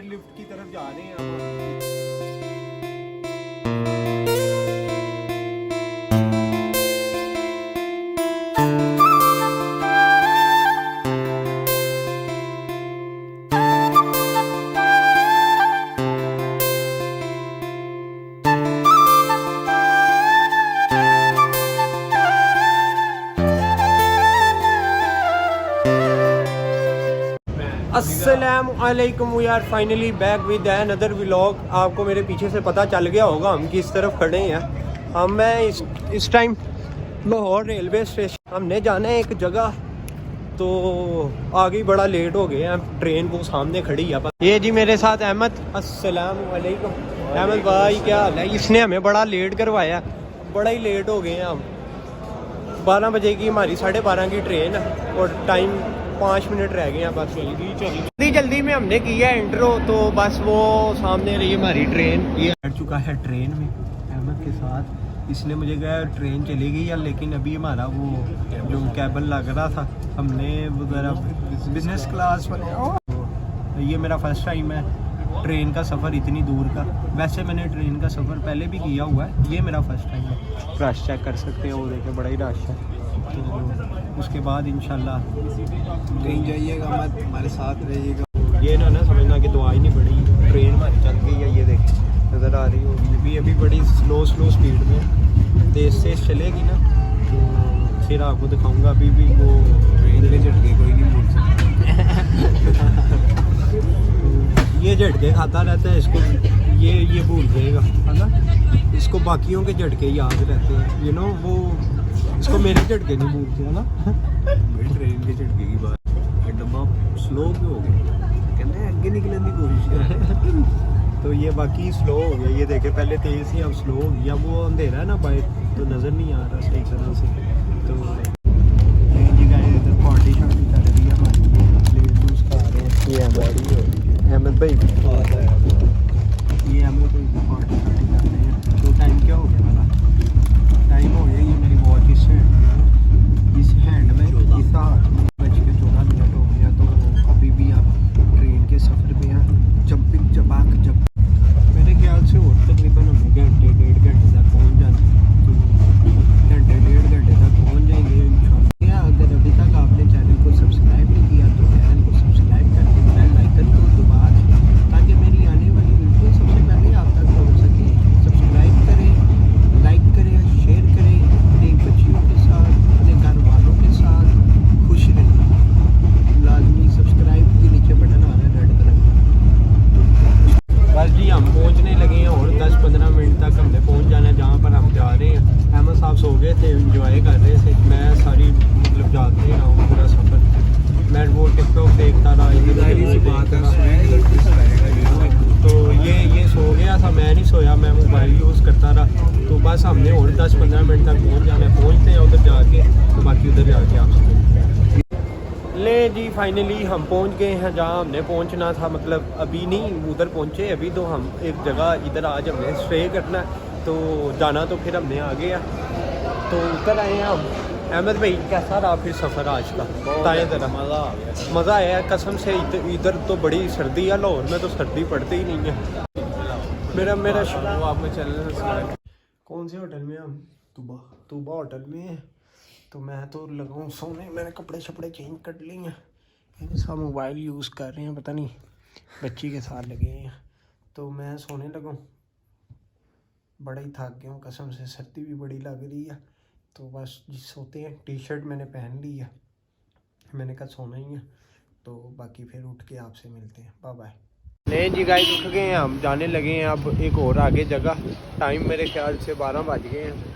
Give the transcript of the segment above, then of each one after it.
Lift की तरफ जा रहे हैं। अस्सलाम वालेकुम, we are finally back with another vlog. आपको मेरे पीछे से पता चल गया होगा हम किस तरफ खड़े हैं। मैं इस टाइम लाहौर रेलवे स्टेशन, हमने जाना है एक जगह, तो आगे बड़ा लेट हो गए हैं। ट्रेन वो सामने खड़ी है। ये जी मेरे साथ अहमद। अस्सलाम वालेकुम अहमद भाई, क्या हाल है? इसने हमें बड़ा लेट करवाया, बड़ा ही लेट हो गए हैं हम। 12 बजे की हमारी 12:30 की ट्रेन है और टाइम 5 मिनट रह गए हैं बस। जल्दी में हमने किया इंट्रो, तो बस वो सामने रही हमारी ट्रेन। ये बैठ चुका है ट्रेन में अहमद के साथ। इसने मुझे कहा ट्रेन चली गई है, लेकिन अभी हमारा वो जो कैबन लग रहा था, हमने वगैरह बिजनेस क्लास वाले। ये मेरा फर्स्ट टाइम है ट्रेन का सफ़र इतनी दूर का। वैसे मैंने ट्रेन का सफ़र पहले भी किया हुआ है, ये मेरा फर्स्ट टाइम है। रश चेक कर सकते हो, वो देखें बड़ा ही रश है। तो उसके बाद इंशाल्लाह कहीं जाइएगा मत, हमारे साथ रहिएगा। ये ना समझना कि दुआ ही नहीं पड़ी, ट्रेन हमारी चल गई है। ये देखें नज़र आ रही होगी, अभी बड़ी स्लो स्पीड में, तेज़ चलेगी ना तो फिर आपको दिखाऊंगा। अभी भी वो ट्रेन के झटके कोई नहीं भूल सकता। ये झटके खाता रहता है, इसको ये भूल जाएगा, है ना। इसको बाकियों के झटके याद रहते हैं, यू नो। वो इसको मेरे झटके नहीं भूलते, है ना। मेरी ट्रेन के झटके की बात, डब्बा स्लो क्यों हो गया, कहते हैं आगे निकलने की कोशिश कर। तो ये बाकी स्लो हो गया। ये देखे पहले तेज़ ही, अब स्लो हो गया। वो अंधेरा है ना बाइक, तो नज़र नहीं आ रहा सही तरह से। तो जी गाइस इधर पार्टी शार्टी कर रही है हमारी, लेट लूज खा रहे हैं। ये अहमद भाई, ये अहमद भाई पार्टी शार्टी कर रहे हैं। तो टाइम क्या हो गया वाला? टाइम हो गया, ये मेरी वॉच इस हैंड में 14:14 हो गया। तो अभी भी आप ट्रेन के सफ़र में हैं। जंपिंग जबाक जब मेरे ख्याल से और तकरीबन हमें घंटे 1.5 घंटे तक पहुंच जाना। तो घंटे 1.5 घंटे तक पहुंच जाएंगे इंशाल्लाह। अगर अभी तक आपने चैनल को सब्सक्राइब नहीं किया तो चैनल को सब्सक्राइब करके बेल आइकन को दबा दें, ताकि मेरी आने वाली वीडियो सबसे पहले आप तक पहुंच सके। सब्सक्राइब करें, लाइक करें, शेयर करें। अपनी बच्चियों के साथ, अपने घर वालों के साथ खुश रहें। लाजमी सब्सक्राइब के नीचे बटन आ रहा है रेड कलर का। बस जी हम पहुंचने लगे हैं और 10-15 मिनट तक हमने पहुंच जाना है जहाँ पर हम जा रहे हैं। अहमद साहब सो गए थे, एंजॉय कर रहे थे। मैं सारी मतलब जाते रहा हूँ पूरा सफ़र। मैं वो टिकटॉक देखता रहा, तो ये सो गया था, मैं नहीं सोया, मैं मोबाइल यूज़ करता रहा। तो बस हमने और 10-15 मिनट तक पहुँच जाना है। पहुँचते हैं उधर जाके, तो बाकी उधर जाके आपसे ले जी। फाइनली हम पहुंच गए हैं जहां हमने पहुंचना था। मतलब अभी नहीं उधर पहुंचे, अभी तो हम एक जगह इधर आज हमने स्टे करना है, तो जाना तो फिर हमने आ गया। तो उतर आए हैं हम। अहमद भाई कैसा रहा फिर सफ़र आज का? बताएं ज़रा। मज़ा आया कसम से। इधर तो बड़ी सर्दी है, लाहौर में तो सर्दी पड़ती ही नहीं है। मेरा आपका चैनल सब्सक्राइब। कौन से होटल में? हम तूबा होटल में हैं। तो मैं तो लगाऊँ सोने, मैंने कपड़े शपड़े चेंज कर लिए हैं। ये सब मोबाइल यूज़ कर रहे हैं, पता नहीं बच्ची के साथ लगे हैं। तो मैं सोने लगूँ, बड़ा ही थक गया हूँ कसम से, सर्दी भी बड़ी लग रही है। तो बस जी सोते हैं। टी शर्ट मैंने पहन ली है, मैंने कहा सोना ही है। तो बाकी फिर उठ के आपसे मिलते हैं, बाय बाय। नहीं जी गाइस उठ गए हैं, हम जाने लगे हैं अब एक और आगे जगह। टाइम मेरे ख्याल से 12 बज गए हैं।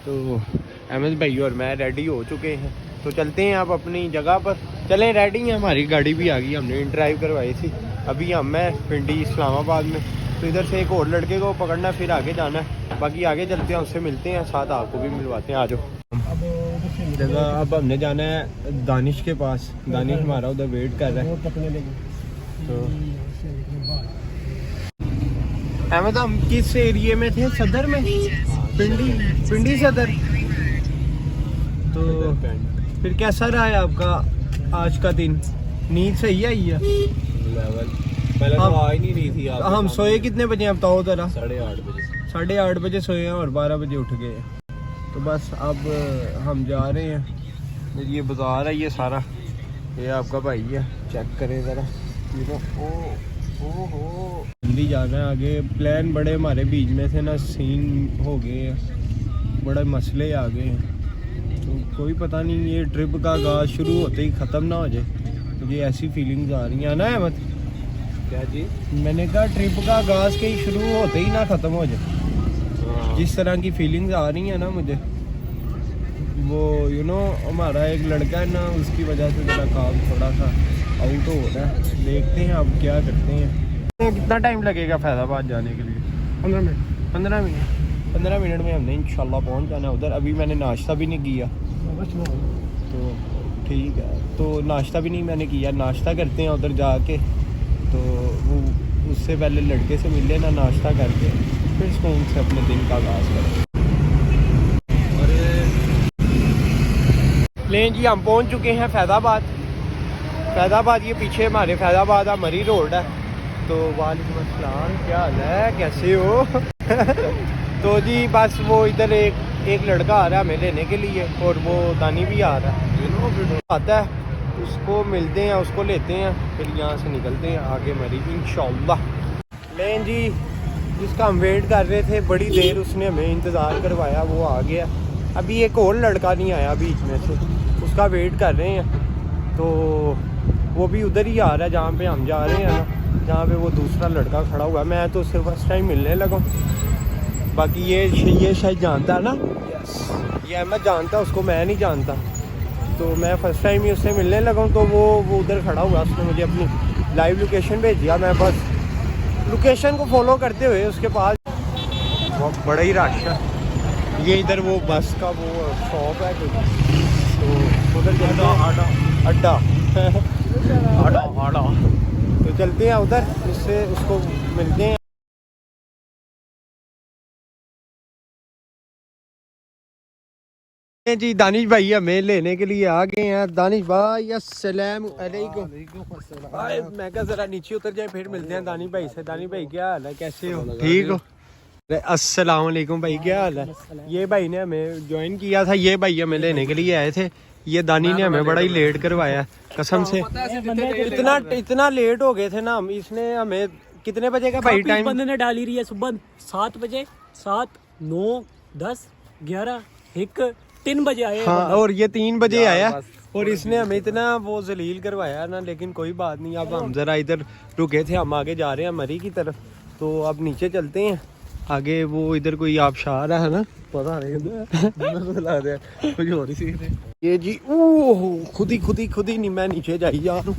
तो अहमद भाई और मैं रेडी हो चुके हैं, तो चलते हैं आप अपनी जगह पर। चलें, रेडी हैं, हमारी गाड़ी भी आ गई, हमने ड्राइव करवाई थी। अभी हम हैं पिंडी इस्लामाबाद में। तो इधर से एक और लड़के को पकड़ना, फिर आगे जाना है। बाकी आगे चलते हैं, उससे मिलते हैं, साथ आपको भी मिलवाते हैं। आ जाओ जगह। अब हमने जाना है दानिश के पास। दानिश हमारा उधर वेट कर रहा है। तो अहमद हम किस एरिए में थे? सदर में, पिंडी सदर। तो फिर कैसा रहा है आपका आज का दिन? नींद सही आई है? पहले तो आ ही नहीं रही थी आप। हम सोए कितने बजे अब बताओ जरा? 8:30 बजे। 8:30 बजे सोए हैं और 12 बजे उठ गए हैं। तो बस अब हम जा रहे हैं। ये बाज़ार है ये सारा, ये आपका भाई है, चेक करें ज़रा। ओ जल्दी जाना है आगे। प्लान बड़े हमारे बीच में से ना सीन हो गए हैं, बड़े मसले आ गए हैं। तो कोई पता नहीं ये ट्रिप का आगाज़ शुरू होते ही ख़त्म ना हो जाए। मुझे ऐसी फीलिंग्स आ रही हैं ना अहमद। क्या जी? मैंने कहा ट्रिप का आगाज़ कहीं शुरू होते ही ना ख़त्म हो जाए। जिस तरह की फीलिंग्स आ रही हैं ना मुझे, वो हमारा एक लड़का है ना, उसकी वजह से मेरा काम थोड़ा सा आउट हो रहा है। देखते हैं अब क्या करते हैं। कितना टाइम लगेगा फैज़ाबाद जाने के लिए? 15 मिनट। 15 मिनट में हमने इंशाल्लाह पहुंच जाना उधर। अभी मैंने नाश्ता भी नहीं किया, तो ठीक है। तो नाश्ता भी नहीं मैंने किया, नाश्ता करते हैं उधर जाके। तो वो उससे पहले लड़के से मिल लेना, नाश्ता करके फिर सुकून से अपने दिन का आगाज़ करें। लें जी, हम पहुंच चुके हैं फैज़ाबाद। ये पीछे हमारे फैज़ाबाद मरी रोड है। तो वालेकुम अस्सलाम, क्या हाल है, कैसे हो? तो जी बस वो इधर एक लड़का आ रहा है हमें लेने के लिए, और वो दानी भी आ रहा है, आता है, उसको मिलते हैं, उसको लेते हैं, फिर यहाँ से निकलते हैं आगे मरी इंशाअल्लाह। लें जी, जिसका हम वेट कर रहे थे बड़ी देर, उसने हमें इंतज़ार करवाया, वो आ गया। अभी एक और लड़का नहीं आया बीच में से, उसका वेट कर रहे हैं। तो वो भी उधर ही आ रहा है जहाँ पे हम जा रहे हैं ना, जहाँ पे वो दूसरा लड़का खड़ा हुआ है। मैं तो उससे फर्स्ट टाइम मिलने लगा, बाकी ये शायद जानता है ना, ये अहमद जानता, उसको मैं नहीं जानता। तो मैं फर्स्ट टाइम ही उससे मिलने लगा हूँ। तो वो उधर खड़ा हुआ, उसने मुझे अपनी लाइव लोकेशन भेज दिया। मैं बस लोकेशन को फॉलो करते हुए उसके पास, बहुत बड़ा ही रश है। ये इधर वो बस का वो शॉप है कुछ, तो उधर अड्डा तो चलते हैं उधर, उससे उसको मिलते हैं। जी दानिश भाई हमें लेने के लिए आ गए हैं। दानिश भाई अस्सलाम वालेकुम। मैं कहा जरा नीचे उतर जाए, फिर मिलते हैं दानिश भाई से। दानिश भाई क्या हाल है, कैसे हो, ठीक हो? अस्सलाम वालेकुम भाई, क्या हाल है? ये भाई ने हमें ज्वाइन किया था, ये भाई हमें लेने के लिए आए थे। ये दानी ने हमें बड़ा ही लेट करवाया कसम से। इतना लेट हो गए थे ना हम। इसने हमें कितने बजे का भाई टाइम बंदे ने डाली रही है? सुबह 7 बजे, 7, 9, 10, 11, 1, 3 बजे आए। हाँ, और ये 3 बजे आया, और इसने हमें इतना वो जलील करवाया ना। लेकिन कोई बात नहीं, अब हम जरा इधर रुके थे, हम आगे जा रहे हैं मरी की तरफ। तो अब नीचे चलते हैं आगे। वो इधर कोई आबशार है ना, पता नहीं कुछ और ही सीख रहे। ये जी ओह खुद ही नहीं, मैं नीचे जाई जा रहा हूँ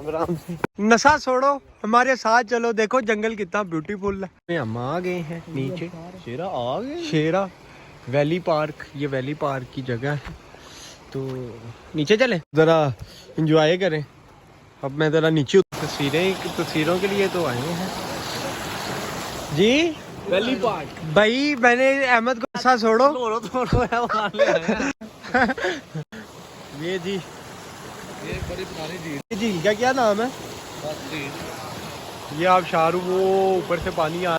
आराम से। नशा छोड़ो, हमारे साथ चलो। देखो जंगल कितना ब्यूटीफुल है। हम आ गए हैं नीचे। शेरा आ गए। शेरा वैली पार्क, ये वैली पार्क की जगह है। तो नीचे चले जरा एंजॉय करें। अब मैं जरा नीचे तस्वीरों के लिए तो आए हैं जी। वैली पार्क भाई मैंने अहमद को ऐसा छोड़ो। ये जी, ये बड़ी पुरानी झील। झील का क्या नाम है? ये आबशार, वो ऊपर से पानी आ,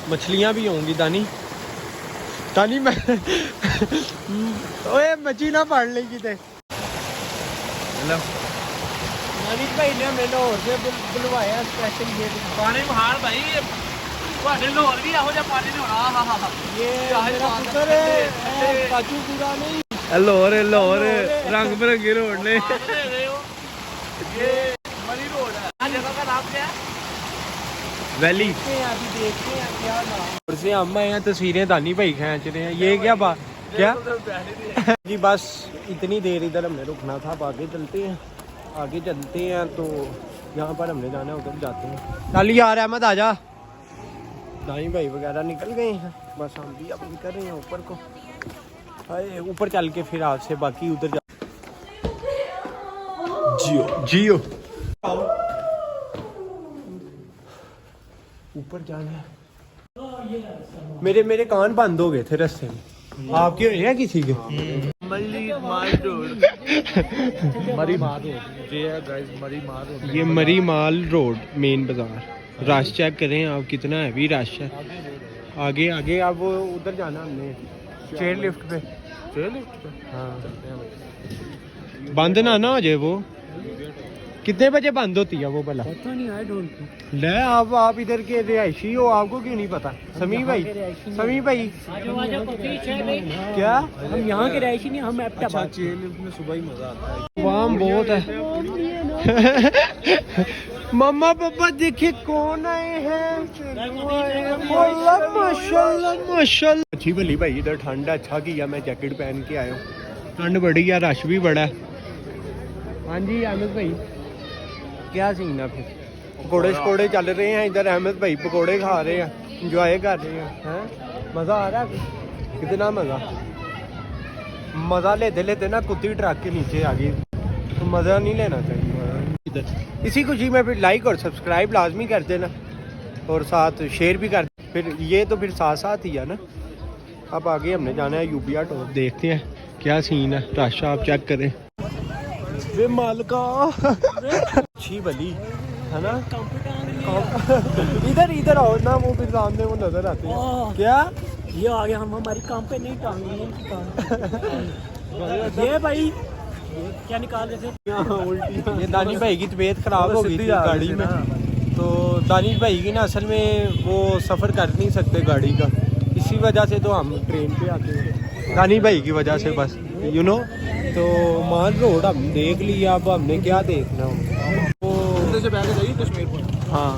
मछलियां भी होंगी दानी मैं ओए मछली ना पड़ ले किते। हेलो मानिक भाई ने हमें लाहौर से बुलवाया स्पेशल। ये पानी महान भाई, ਤੁਹਾਡੇ ਲਾਹੌਰ ਵੀ ਇਹੋ ਜਿਹਾ ਪਾਣੀ ਨਹੀਂ ਹੋਣਾ। ਹਾਂ ये मेरा पुत्र है काजू पूरा नहीं। लाहौर रंग बिरंगे रोड ने। ये मरी रोड है। जगह का नाम क्या है? वैली। अभी देखते हैं क्या नाम। और से हम आए हैं, तस्वीरें दानी भाई खींच रहे हैं। ये क्या बात क्या जी। बस इतनी देर इधर हमने रुकना था, अब आगे चलते हैं। तो यहाँ पर हमने जाना है, उधर जाते हैं। नाली यार अहमद आजा। दानी भाई वगैरह निकल गए हैं, बस हम भी अब निकल रहे हैं ऊपर को। हाय ऊपर चल के फिर आपसे बाकी उधर जा। जियो ऊपर जाना है। मेरे कान बंद हो गए थे रास्ते में। आपके हुए हैं किसी के? मरी मार रोड ये है गाइस, मरी मार रोड। ये मरी माल रोड मेन बाजार। रश चेक करें आप, कितना हैवी रश है। आगे आगे अब उधर जाना हमने चेयर लिफ्ट पे। चेयर लिफ्ट पे हाँ चलते हैं। बंद ना ना हो जाए वो। कितने बजे बंद होती है वो भला? पता नहीं, आई डोंट नो। ले आप इधर के रिहायशी हो, आपको क्यों नहीं पता? समी भाई, समी भाई क्या? हम यहाँ के रहायशी नहीं, हम अच्छा एबटाबाद। चेयर लिफ्ट में सुबह ही मजा आता है। वाम बहुत है। मम्मा पापा देखिए कौन आए हैं। माशाल्लाह माशाल्लाह। अच्छी भली भाई इधर ठंड है, अच्छा किया मैं जैकेट पहन के आया हूँ। ठंड बड़ी है, रश भी बड़ा है। हाँ जी अहमद भाई, क्या सीन है फिर? पकौड़े शकोड़े चल रहे हैं इधर। अहमद भाई पकौड़े खा रहे हैं, इंजॉय कर रहे हैं। मज़ा आ रहा है, कितना मज़ा लेते लेते ना कुत्ती ट्रक के नीचे आ गई। तो मज़ा नहीं लेना चाहिए इधर। इसी खुशी में फिर लाइक और सब्सक्राइब लाजमी कर देना, और साथ शेयर भी कर। फिर ये तो फिर साथ साथ ही है ना। अब आगे हमने जाना है यूपिया टॉप, देखते हैं क्या सीन है। राशा आप चेक करें। वे मालका अच्छी भली है ना। इधर इधर आओ ना, वो फिर सामने वो नजर आते हैं। क्या ये आ गया, हम हमारी काम पे नहीं टांगे ये भाई ये क्या निकाल रहे थे? उल्टी। ये दानिश भाई की तबीयत खराब हो गई थी गाड़ी में, तो दानिश भाई की ना असल में वो सफ़र कर नहीं सकते गाड़ी का, इसी वजह से तो हम ट्रेन पे आते हैं दानिश भाई की वजह से बस, यू नो। तो मान रोड हम देख लिया, अब हमने क्या देखना वो से बैठ जाइए कश्मीर। हाँ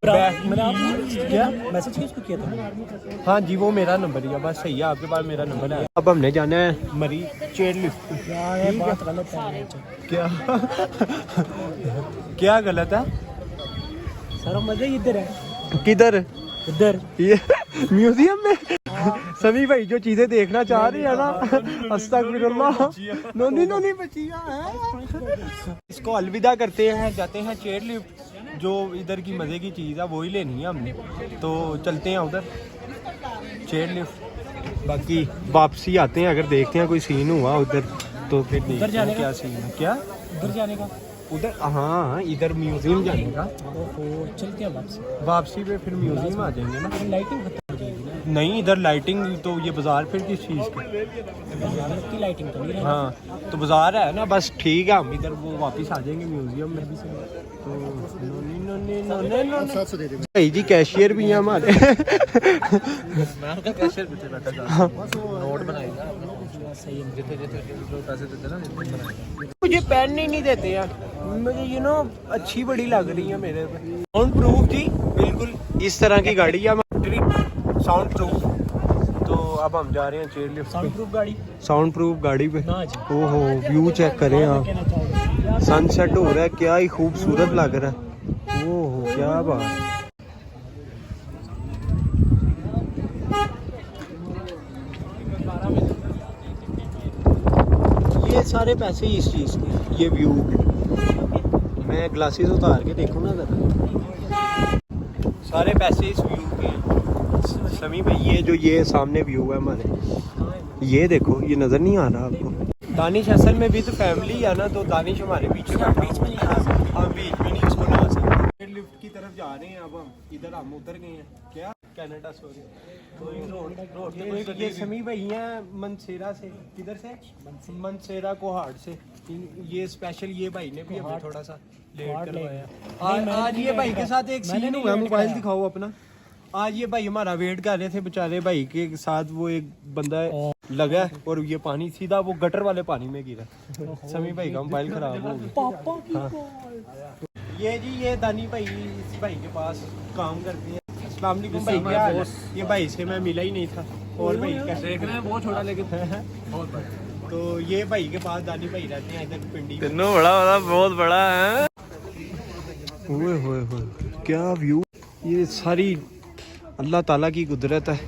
मैंने आपको क्या मैसेज किसको किया था? हाँ जी वो मेरा नंबर ही है, बस सही है, आपके पास मेरा नंबर है। अब हमने जाना है मरी चेयर लिफ्ट। बात गलत है क्या क्या गलत है? सारा मजा ही इधर है। किधर? इधर ये म्यूजियम में। सभी भाई जो चीजें देखना चाह रहे हैं ना, अस्तगफिरुल्लाह, नोनी नोनी बचिया है। इसको अलविदा करते हैं, जाते हैं चेयर लिफ्ट। जो इधर की मजे की चीज है वही लेनी है हमने, तो चलते हैं उधर चेयर लिफ्ट। बाकी वापसी आते हैं, अगर देखते हैं कोई सीन हुआ उधर तो फिर देखते हैं क्या सीन है। क्या उधर जाने का? उधर हाँ इधर म्यूजियम जाने का। ओहो चलते हैं वापसी। वापसी पे फिर म्यूजियम आ जाएंगे ना। लाइटिंग खत्म हो जाएगी ना? नहीं इधर लाइटिंग तो ये बाजार फिर किस चीज़ की? की लाइटिंग तो नहीं है। हाँ तो बाजार है ना, बस ठीक है। हम इधर वो वापस आ जाएंगे म्यूजियम में। तो नोनी नोनी नोनी नोनी भाई जी कैशियर भी हैं हमारे। मैं उनका कैशियर पीछे बैठा था, नोट बनाएगा सही है। जितने जितने पैसे देते ना बनाएगा। मुझे पहनने ही नहीं देते यार, मुझे यू नो अच्छी बड़ी लग रही है मेरे पे। साउंड प्रूफ जी बिल्कुल, इस तरह की गाड़ी है साउंड प्रूफ। तो अब हम जा रहे हैं चेयर लिफ्ट। साउंड प्रूफ गाड़ी साउंड प्रूफ गाड़ी पे। ना जी। ओहो व्यू चेक करें आप, कहना चाहोगे? सनसेट हो रहा है, क्या ही खूबसूरत लग रहा है। ओहो क्या बात। ये सारे पैसे ही इस चीज़ के, ये व्यू। मैं ग्लासेस उतार के देखूँ ना जरा, सारे पैसे इस व्यू के हैं। समी भाई ये सामने व्यू है हमारे, ये देखो, ये नज़र नहीं आ रहा आपको? दानिश असल में विद फैमिली है ना, तो दानिश हमारे पीछे बीच में नहीं आ सकते। हाँ बीच में नहीं इसको ला सकते। लिफ्ट की तरफ जा रहे हैं अब हम, इधर हम उतर गए हैं। क्या कनाडा सॉरी। तो ये समी भाई हैं मनसेरा से। किधर से? मनसेरा कोहाड़ से। ये स्पेशल ये भाई ने भी हमें थोड़ा सा लेट करवाया। आज ये भाई के साथ एक सीन हुआ, मोबाइल दिखाओ अपना। आज ये भाई हमारा वेट कर रहे थे, बेचारे भाई के साथ वो एक बंदा लगा और ये पानी सीधा वो गटर वाले पानी में गिरा। समी भाई का मोबाइल खराब हो गया। हाँ। ये जी ये दानी भाई इस भाई के पास काम करते हैं। अस्सलाम वालेकुम भाई, क्या हाल है? ये भाई से मैं मिला ही नहीं था। और भाई कैसे देख रहे हैं बहुत छोटा लेकिन बहुत बड़ा। तो ये भाई के पास दानी भाई रहते हैं इधर पिंडी में। तीनों बड़ा वाला बहुत बड़ा है। ओए होए होए क्या व्यू। ये सारी अल्लाह ताला की कुदरत है,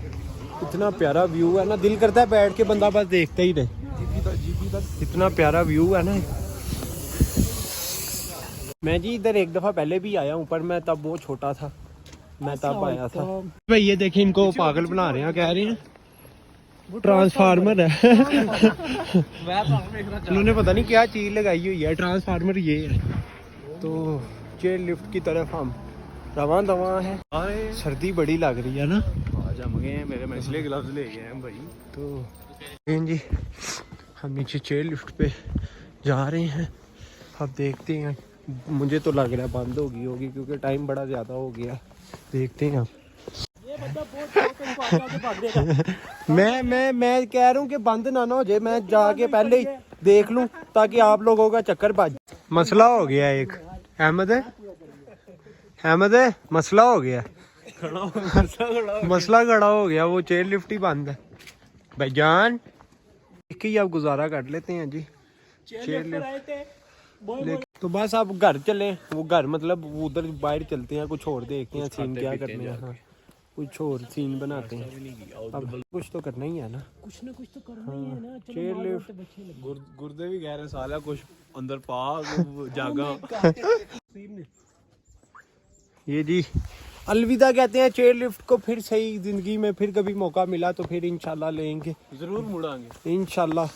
इतना प्यारा व्यू है ना, दिल करता है बैठ के बंदा बस देखते ही रहे। इतना प्यारा व्यू है ना। मैं जी इधर एक दफ़ा पहले भी आया हूँ, पर मैं तब बहुत छोटा था, मैं तब आया था। भाई ये देखिए इनको पागल बना रहे हैं, कह रहे हैं ट्रांसफार्मर है। उन्होंने पता नहीं क्या चीज लगाई हुई है, ट्रांसफार्मर ये है। तो चेयर लिफ्ट की तरफ हम रवां दवा है। सर्दी बड़ी लग रही है ना, जम गए हैं मेरे, मैं इसलिए ग्लव्स ले गए हैं भाई। तो जी हम नीचे चेयर लिफ्ट पे जा रहे हैं। अब देखते हैं, मुझे तो लग रहा है बंद होगी क्योंकि टाइम बड़ा ज़्यादा हो गया। देखते हैं अब। मैं कह रहा हूँ कि बंद ना हो जाए, मैं जाके पहले ही देख लूँ ताकि आप लोगों का चक्कर बच। मसला हो गया एक, अहमद है मसला हो गया, मसला खड़ा हो गया, वो चेयर लिफ्ट ही बंद है भाईजान। एक ही अब गुजारा कर लेते हैं जी। चेयर लिफ्ट तो बस आप घर चले, वो घर मतलब उधर बाहर चलते हैं, कुछ और देखते हैं सीन क्या करने हैं। हाँ कुछ और सीन बनाते हैं, अब कुछ तो करना ही है ना, कुछ ना कुछ तो करना ही है ना। चेयर लिफ्ट गुर्दे भी कह रहे साला कुछ अंदर पा जागा। ये जी अलविदा कहते हैं चेयर लिफ्ट को। फिर सही जिंदगी में फिर कभी मौका मिला तो फिर इंशाल्लाह लेंगे, जरूर मुड़ांगे इंशाल्लाह।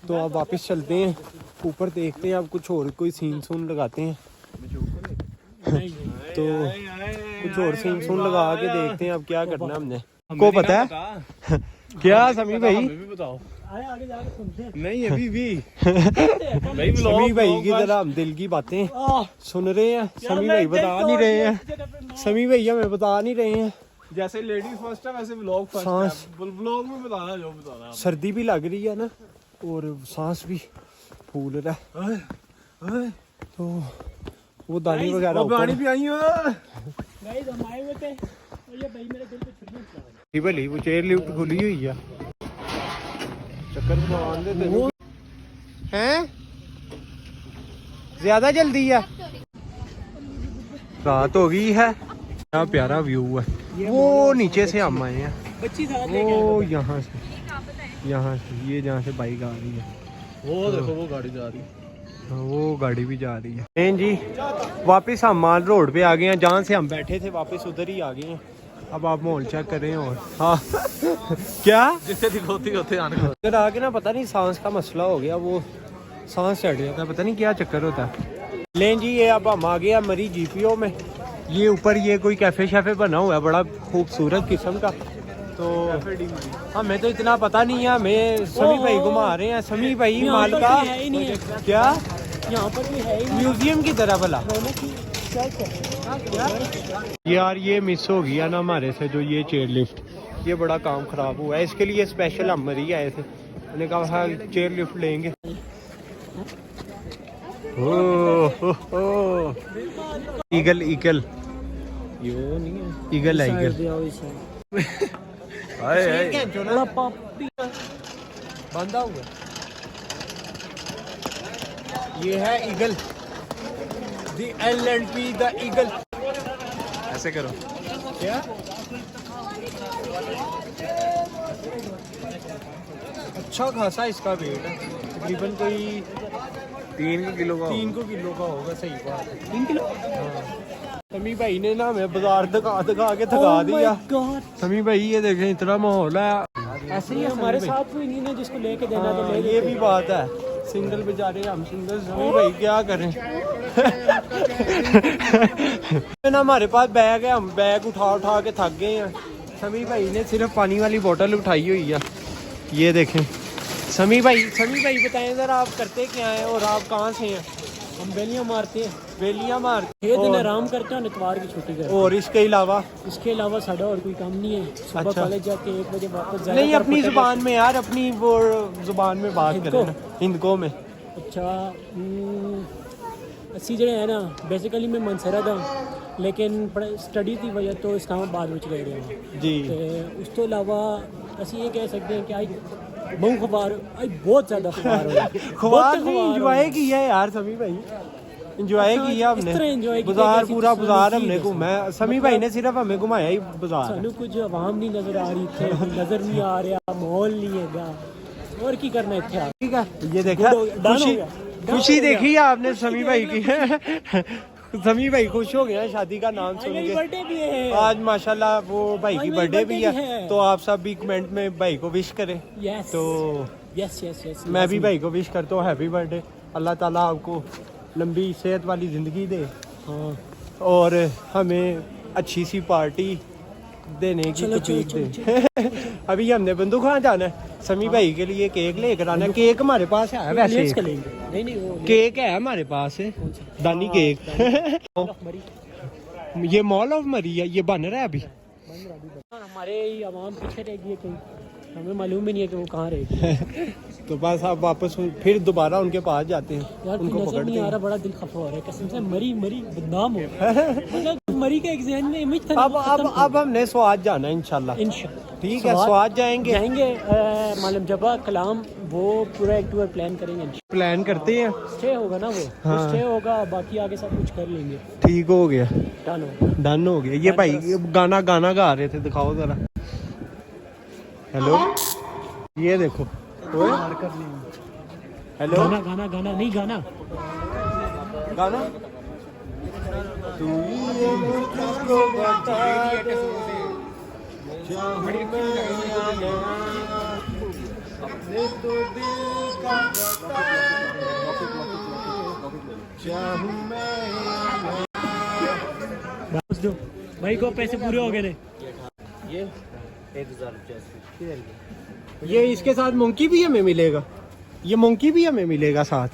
तो अब वापस चलते हैं ऊपर, देखते हैं अब कुछ और कोई सीन सून लगाते हैं। तो कुछ और सीन लगा के देखते हैं अब क्या करना हमने। आपको पता है क्या समी भाई? बताओ। आगे जाके सुनते हैं। नहीं अभी भी समी भाई की तरह हम दिल की बातें सुन रहे हैं। समी भाई बता नहीं रहे हैं, समी भाई हमें बता नहीं रहे हैं। जैसे लेडीज फर्स्ट है वैसे व्लॉग फर्स्ट है, व्लॉग में बताना जो बताना। सर्दी भी लग रही है ना और सांस भी फूल रहा है, तो वो दानी वगैरह पानी भी आई हो। गाइस हम आए हुए थे और ये भाई मेरे दिल पे छुरियां चला रहे भली वो चेयर लिफ्ट खुली हुई है, चक्कर मार देते हैं। ज्यादा जल्दी है, रात हो गई है। क्या प्यारा व्यू है। वो नीचे से हम आए हैं, बच्ची साथ लेके वो यहाँ से ये जहाँ से बाइक आ रही है, वो देखो वो गाड़ी जा रही है, वो गाड़ी भी जा रही है। नहीं जी वापस हम माल रोड पे आ गए हैं, जहाँ से हम बैठे थे वापस उधर ही आ गए हैं। अब आप माहौल चेक करें। और हाँ क्या जितने दिखोती होते आने को इधर आके ना पता नहीं सांस का मसला हो गया, वो सांस चढ़ जाता है, पता नहीं क्या चक्कर होता है। लें जी ये अब हम आ गए मरी GPO में। ये ऊपर ये कोई कैफे शैफे बना हुआ है बड़ा खूबसूरत किस्म का। तो हमें तो इतना पता नहीं है, हमें समी भाई घुमा रहे हैं। समी भाई माल का क्या यहाँ पर भी है ही म्यूजियम की तरह भला यार। ये मिस हो गया ना हमारे से, जो ये चेयर लिफ्ट, ये बड़ा काम खराब हुआ है। इसके लिए स्पेशल हम मरी आए थे, मैंने कहा हाँ चेयर लिफ्ट लेंगे। ईगल ईगल यो नहीं है, ईगल है ईगल। बंधा हुआ ये है eagle, the L&P the eagle. ऐसे करो क्या अच्छा खासा इसका वेट है, तकरीबन कोई 3 किलो का 3 किलो का होगा। सही बात है 3 किलो। समी भाई ने ना हमें बाजार दिखा के थका दिया। समी भाई ये देखें इतना माहौल है। ऐसे ही हमारे साथ कोई नहीं है जिसको लेके देना तो ले। ये भी बात है, सिंगल बेचारे हम सिंगल। समी भाई क्या करें ना हमारे पास बैग है, हम बैग उठा के थक गए हैं। समी भाई ने सिर्फ पानी वाली बोतल उठाई हुई है। ये देखें समी भाई बताएं जरा आप करते क्या हैं और आप कहाँ से हैं? हम बेलियां मारते हैं, बेलियां मारते 6 दिन आराम करते हैं, इतवार की छुट्टी करते हैं। और इसके अलावा साਡਾ और कोई काम नहीं है। सुबह अच्छा। कॉलेज जाके 1 बजे वापस जाना। नहीं अपनी जुबान में यार, अपनी वो जुबान में बात करें ना, हिंदको में। अच्छा ਅਸੀਂ ਜਿਹੜੇ ਹੈ ਨਾ ਬੇਸਿਕਲੀ ਮੈਂ ਮਨਸਰਾ ਦਾ, ਲੇਕਿਨ ਸਟੱਡੀ ਦੀ ਵਜ੍ਹਾ ਤੋਂ ਇਸਲਾਮਾਬਾਦ ਵਿੱਚ ਗਏ ਰਹੇ ਹਾਂ ਜੀ। ਤੇ ਉਸ ਤੋਂ ਇਲਾਵਾ ਅਸੀਂ ਇਹ ਕਹਿ ਸਕਦੇ ਹਾਂ ਕਿ ਅੱਜ बहुत खुबार, आज बहुत ज़्यादा खुबार हो रही है। खुबार नहीं इंजॉय किया है यार समी भाई, इंजॉय किया हमने। बाजार पूरा बाजार हमने घूमा। समी भाई ने सिर्फ हमें घुमाया ही बाजार। सानू कुछ आवाम नहीं नजर आ रही थे, नजर नहीं आ रहा, माहौल नहीं है और की करना इतना। ठीक है ये देखा खुशी देखी है आपने समी भाई की। समी भाई खुश हो गया शादी का नाम सुन मेरी के। बर्थडे भी है आज माशाल्लाह वो भाई आज की मेरी बर्थडे भी birthday भी है, है। तो आप सब भी कमेंट में भाई को विश करें। यस तो यस यस यस मैं भी भाई को विश करता हूँ हैप्पी बर्थडे। अल्लाह ताला आपको लंबी सेहत वाली ज़िंदगी दे हाँ और हमें अच्छी सी पार्टी देने की चलो, तौफीक चलो, दे। अभी हमने बंदूक कहाँ जाना है? समी भाई के लिए केक लेकर आना है। केक हमारे पास है लेट्स वैसे, करेंगे नहीं नहीं वो केक है हमारे पास है, कौन सा? दानी हाँ, केक। मरी ये मॉल ऑफ मरी है, ये बन रहा है अभी। हमारे ही आवाम पीछे रह गई कहीं, हमें मालूम ही नहीं है कि वो कहाँ रहेगी। तो बस आप वापस फिर दोबारा उनके पास जाते हैं, यार उनको नजर पकड़ते नहीं आ हैं। रहा, बड़ा दिल खफा हो रहा है कसम से। मरी मरी बदनाम हो मतलब मरी का एक जहन में इमेज था। अब हमने स्वाद जाना है इंशाल्लाह। इंशाल्लाह ठीक है, स्वाद जाएंगे। मालूम जबा कलाम वो पूरा एक टूर प्लान करेंगे। प्लान करते हैं, स्टे होगा ना वो, हाँ। स्टे होगा, बाकी आगे सब कुछ कर लेंगे। ठीक हो गया, डन हो डन हो गया। ये भाई ये गाना गा रहे थे, दिखाओ जरा। हेलो, ये देखो। हेलो, गाना गाना गाना नहीं गाना गाना तू ये मुझको बता दे, चाहूं मैं या ना, अपने तो दिल का बता दे, चाहूं मैं या ना। बस दो भाई को पैसे पूरे हो गए थे। ये 1000 ये इसके साथ मोंकी भी हमें मिलेगा, ये मोंकी भी हमें मिलेगा साथ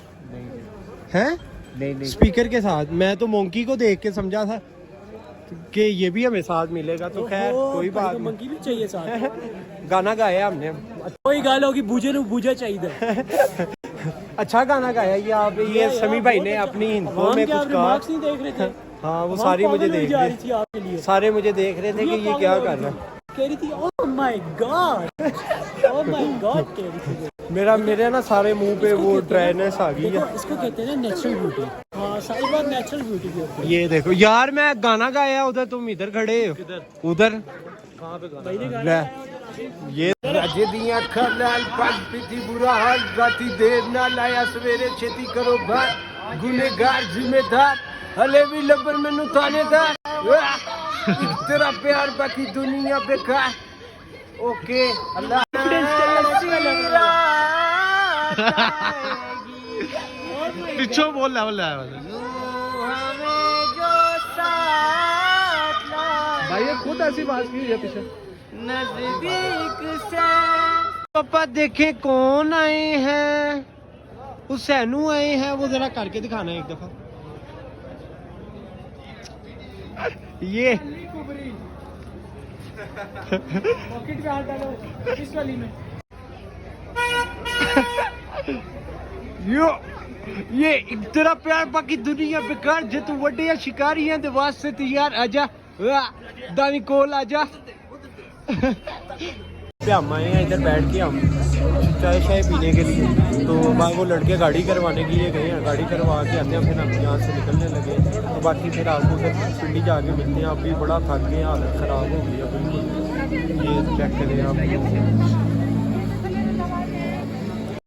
हैं? नहीं स्पीकर के साथ। मैं तो मोंकी को देख के समझा था कि ये भी हमें साथ मिलेगा, तो खैर कोई बात नहीं। मंकी भी चाहिए साथ। गाना गाया हमने, कोई गाल होगी बूझे नु बूझा चाहिए। अच्छा गाना गाया ये आप। ये समी भाई ने अपनी हिंदुओं में कुछ कहा। मार्क्स नहीं देख रहे थे। हाँ, वो सारी मुझे देख जा रहे रही थी आपके लिए। सारे मुझे देख रहे थे कि ये क्या कर रहा है। कह रही थी oh my God, oh my God कह रही थी। मेरे ना सारे मुंह पे वो ड्राइनेस आ गई देखो है। इसको कहते हैं ना नेचुरल ब्यूटी। हाँ सारी बात नेचुरल ब्यूटी की होती है। ये देखो यार, मैं गाना गाया उधर, तुम इधर खड़े हो। उधर भाई ने गाना ले, गाया। ये राजे दी अखां नाल पग पीती बुरा हाल, राती देर ना लाया सवेरे छेती करो भाई, गुनेगार जिम्मेदार हले भी लबर मैनू थानेदार, एक तेरा प्यार बाकी दुनिया बेकार। ओके अल्लाह पिछो बोल भाई, ये खुद ऐसी बात की है पीछे। नजदीक से पापा देखे कौन आए हैं, हुसैनू आए हैं। वो जरा करके दिखाना है एक दफा। ये पॉकेट में हाथ डालो इस वाली में। यो ये एक तेरा प्यार बाकी दुनिया बेकार, जे तू वड्डे या शिकारी हैं ते वास्ते तैयार आजा, दानी कोल आजा। हम आए हैं इधर बैठ के, हम चाय शाय पीने के लिए। तो बाद वो लड़के गाड़ी करवाने के लिए गए हैं, गाड़ी करवा के आते हैं, फिर हम यहाँ से निकलने लगे हैं। तो बाकी फिर आपको उधर पिंडी जाके मिलते हैं। आप भी बड़ा थक गए, हालत ख़राब हो गई है बिल्कुल। ये चेक करें आप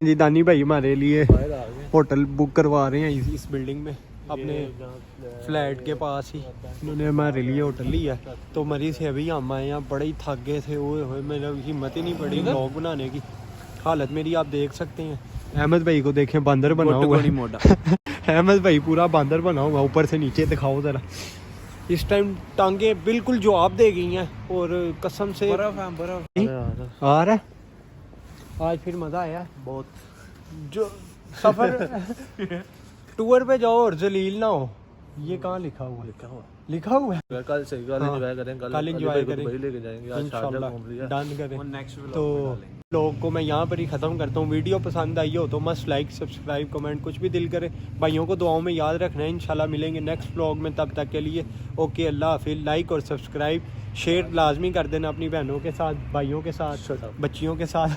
जी, दानी भाई हमारे लिए होटल बुक करवा रहे हैं इस बिल्डिंग में, अपने फ्लैट के पास ही इन्होंने हमारे लिए होटल लिया। तो मरी से अभी हम आए हैं, बड़े ही थक गए थे। ओए होए, मेरा हिम्मत ही नहीं पड़ी व्लॉग बनाने की। हालत मेरी आप देख सकते हैं। अहमद भाई को देखें, बंदर बना हुआ है। अहमद भाई पूरा बंदर बना हुआ, ऊपर से नीचे दिखाओ जरा। इस टाइम टांगे बिल्कुल जवाब दे गई हैं, और कसम से बर्फ आ रहा है। आज फिर मज़ा आया बहुत। जो सफ़र टूर पे जाओ और जलील ना हो, ये कहाँ लिखा हुआ है? कल से कल हाँ, एंजॉय करें, कल एंजॉय करें, दुबई लेके जाएंगे। आज शारजा घूम लिया, डन करें। नेक्स्ट तो लोग को मैं यहाँ पर ही ख़त्म करता हूँ। वीडियो पसंद आई हो तो मस्त लाइक सब्सक्राइब कमेंट कुछ भी दिल करे। भाइयों को दुआओं में याद रखना है। इंशाल्लाह मिलेंगे नेक्स्ट व्लॉग में, तब तक के लिए ओके, अल्लाह हाफिज़। लाइक और सब्सक्राइब शेयर लाजमी कर देना अपनी बहनों के साथ, भाइयों के साथ, बच्चियों के साथ।